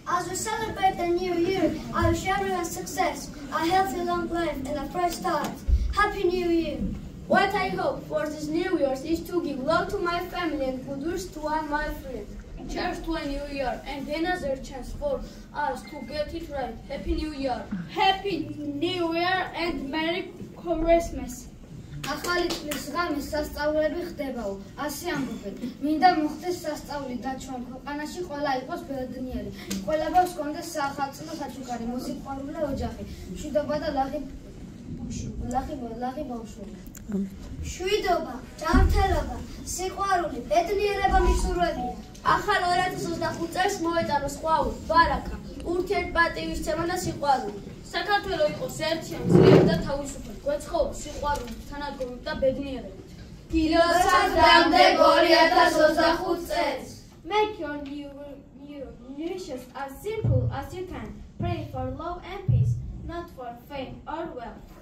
As we celebrate the new year, I wish everyone success, a healthy long life and a fresh start. Happy New Year! What I hope for this New Year is to give love to my family and good wishes to all my friends. Cheers to a new year and another chance for us to get it right. Happy New Year! Happy New Year and Merry Christmas! ახალი წლის ღამეს სასწაულები ხდებაო, ასე ამბობენ. მინდა მოხდეს სასწაული და ჩვენ ქვეყანაში ყველა იყოს ბედნიერი. ყველას ჰქონდეს სახელმწიფო საჩუქარი, მოსიყვარულე ოჯახი, მშვიდობა და ლაღი ბავშვობა. მშვიდობა, ჯანმრთელობა, სიყვარული, ბედნიერება მისურვებია. ახალ 2025 წელს მოეწაროს ყვავილ, ბარაკა, ურთიერთპატივისცემა და სიყვარული. საქართველო იყოს ერთიანი, ძლიერი და თავისუფალი, გვეცხოვოს სიყვარულით, თანადგომით და ბედნიერებით. გილოცავთ დამდეგ 2025 წელს. Make your new year delicious as simple as you can. Pray for love and peace, not for fame or wealth.